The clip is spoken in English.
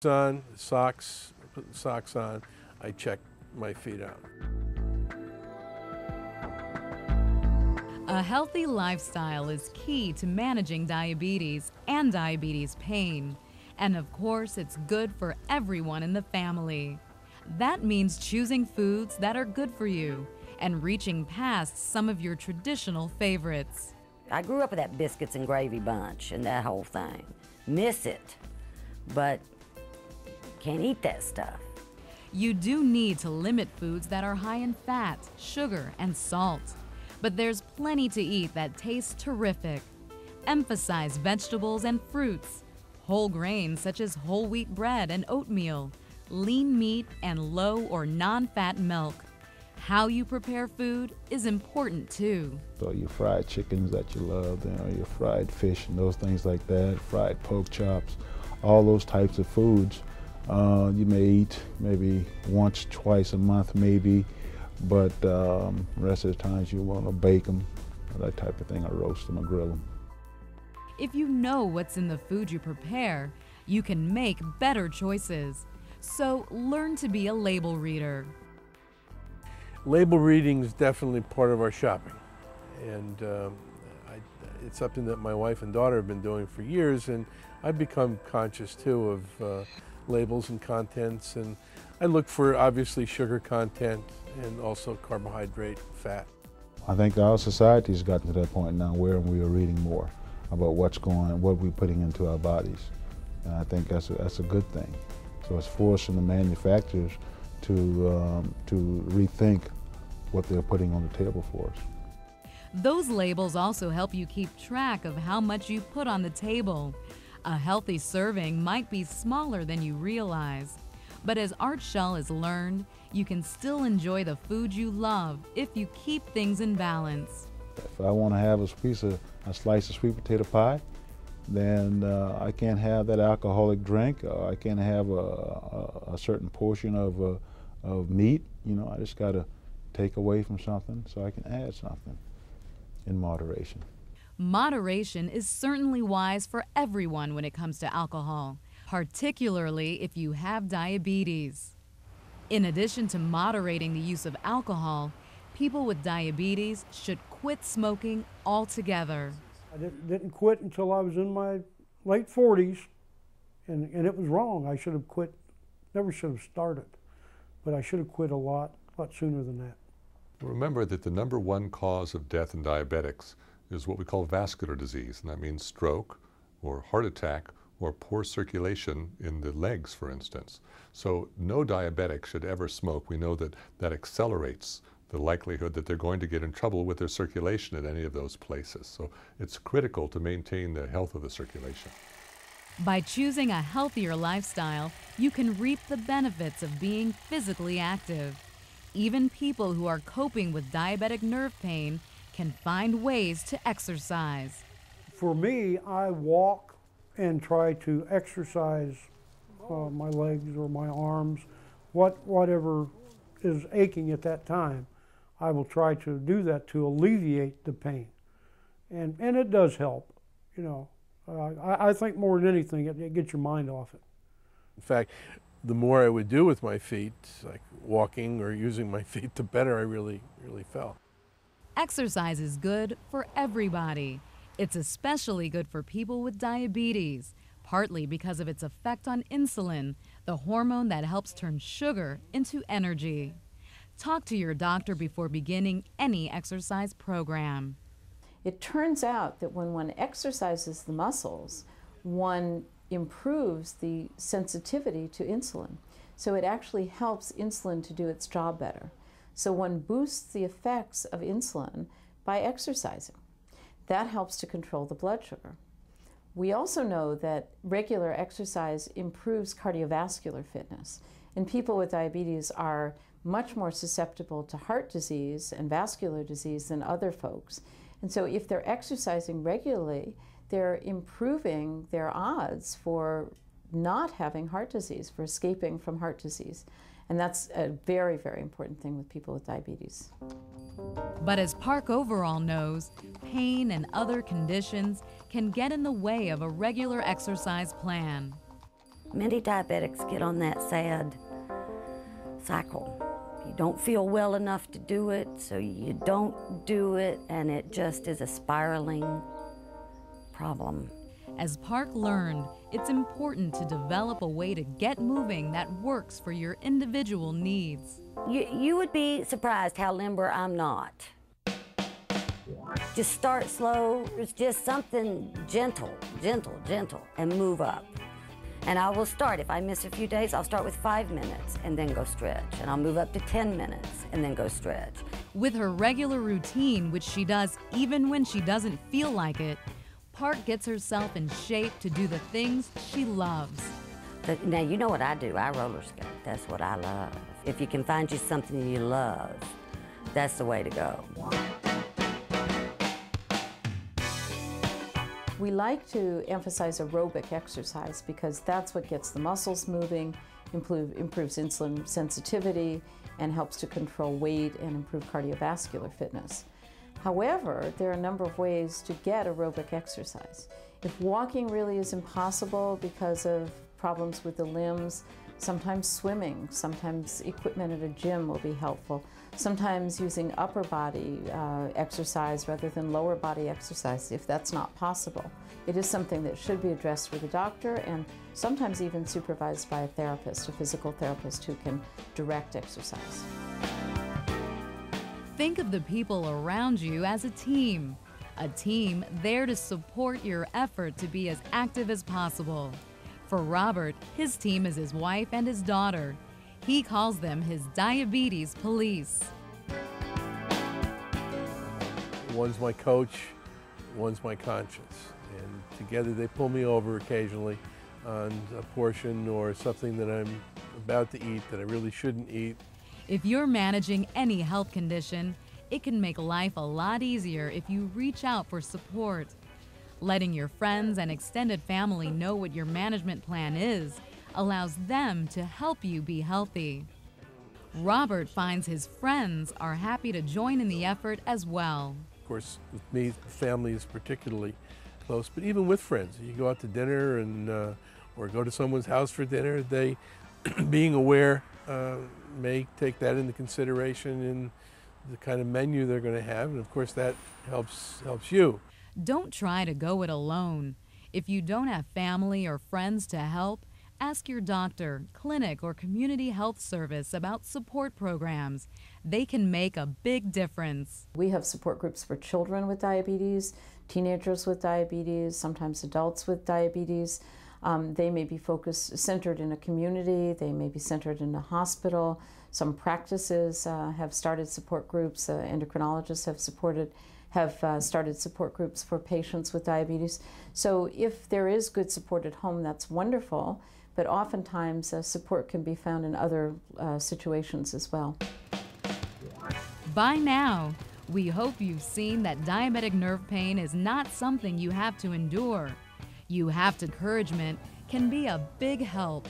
On, socks, put the socks on, I check my feet out. A healthy lifestyle is key to managing diabetes and diabetes pain. And of course, it's good for everyone in the family. That means choosing foods that are good for you and reaching past some of your traditional favorites. I grew up with that biscuits and gravy bunch and that whole thing. Miss it, but can't eat that stuff. You do need to limit foods that are high in fat, sugar, and salt. But there's plenty to eat that tastes terrific. Emphasize vegetables and fruits, whole grains such as whole wheat bread and oatmeal, lean meat, and low or non-fat milk. How you prepare food is important too. So your fried chickens that you love, your fried fish and those things like that, fried pork chops, all those types of foods. You may eat maybe once, twice a month maybe, but the rest of the times you want to bake them, that type of thing, or roast them or grill them. If you know what's in the food you prepare, you can make better choices. So learn to be a label reader. Label reading is definitely part of our shopping, and it's something that my wife and daughter have been doing for years, and I've become conscious too of labels and contents, and I look for obviously sugar content and also carbohydrate, fat. I think our society has gotten to that point now where we are reading more about what we're putting into our bodies, and I think that's a good thing. So it's forcing the manufacturers to rethink what they're putting on the table for us. Those labels also help you keep track of how much you put on the table. A healthy serving might be smaller than you realize, but as Art Shull has learned, you can still enjoy the food you love if you keep things in balance. If I want to have a slice of sweet potato pie, then I can't have that alcoholic drink. I can't have a certain portion of meat. I just got to take away from something so I can add something in moderation. Moderation is certainly wise for everyone when it comes to alcohol, particularly if you have diabetes. In addition to moderating the use of alcohol, people with diabetes should quit smoking altogether. I didn't quit until I was in my late 40s, and it was wrong. I should have quit, never should have started, but I should have quit a lot sooner than that. Remember that the #1 cause of death in diabetics is what we call vascular disease, and that means stroke or heart attack or poor circulation in the legs, for instance. So no diabetic should ever smoke. We know that that accelerates the likelihood that they're going to get in trouble with their circulation at any of those places. So it's critical to maintain the health of the circulation. By choosing a healthier lifestyle, you can reap the benefits of being physically active. Even people who are coping with diabetic nerve pain can find ways to exercise. For me, I walk and try to exercise my legs or my arms, whatever is aching at that time. I will try to do that to alleviate the pain. And it does help, I think more than anything, it gets your mind off it. In fact, the more I would do with my feet, like walking or using my feet, the better I really felt. Exercise is good for everybody. It's especially good for people with diabetes, partly because of its effect on insulin, the hormone that helps turn sugar into energy. Talk to your doctor before beginning any exercise program. It turns out that when one exercises the muscles, one improves the sensitivity to insulin. So it actually helps insulin to do its job better. So one boosts the effects of insulin by exercising. That helps to control the blood sugar. We also know that regular exercise improves cardiovascular fitness, and people with diabetes are much more susceptible to heart disease and vascular disease than other folks. And so if they're exercising regularly, they're improving their odds for not having heart disease, for escaping from heart disease. And that's a very, very important thing with people with diabetes. But as Park Overall knows, pain and other conditions can get in the way of a regular exercise plan. Many diabetics get on that sad cycle. You don't feel well enough to do it, so you don't do it, and it just is a spiraling problem. As Park learned, it's important to develop a way to get moving that works for your individual needs. You would be surprised how limber I'm not. Just start slow. It's just something gentle, and move up. And I will start, if I miss a few days, I'll start with 5 minutes and then go stretch. And I'll move up to 10 minutes and then go stretch. With her regular routine, which she does even when she doesn't feel like it, Park gets herself in shape to do the things she loves. Now, you know what I do. I roller skate. That's what I love. If you can find you something you love, that's the way to go. We like to emphasize aerobic exercise because that's what gets the muscles moving, improves insulin sensitivity, and helps to control weight and improve cardiovascular fitness. However, there are a number of ways to get aerobic exercise. If walking really is impossible because of problems with the limbs, sometimes swimming, sometimes equipment at a gym will be helpful. Sometimes using upper body exercise rather than lower body exercise if that's not possible. It is something that should be addressed with a doctor and sometimes even supervised by a therapist, a physical therapist who can direct exercise. Think of the people around you as a team there to support your effort to be as active as possible. For Robert, his team is his wife and his daughter. He calls them his diabetes police. One's my coach, one's my conscience. And together they pull me over occasionally on a portion or something that I'm about to eat that I really shouldn't eat. If you're managing any health condition, it can make life a lot easier if you reach out for support. Letting your friends and extended family know what your management plan is allows them to help you be healthy. Robert finds his friends are happy to join in the effort as well. Of course, with me, family is particularly close, but even with friends, you go out to dinner and or go to someone's house for dinner, they, being aware, may take that into consideration in the kind of menu they're going to have, and of course that helps you. Don't try to go it alone. If you don't have family or friends to help, ask your doctor, clinic, or community health service about support programs. They can make a big difference. We have support groups for children with diabetes, teenagers with diabetes, sometimes adults with diabetes. They may be centered in a community, they may be centered in a hospital. Some practices have started support groups, endocrinologists have started support groups for patients with diabetes. So if there is good support at home, that's wonderful, but oftentimes support can be found in other situations as well. By now, we hope you've seen that diabetic nerve pain is not something you have to endure. You have to encouragement can be a big help.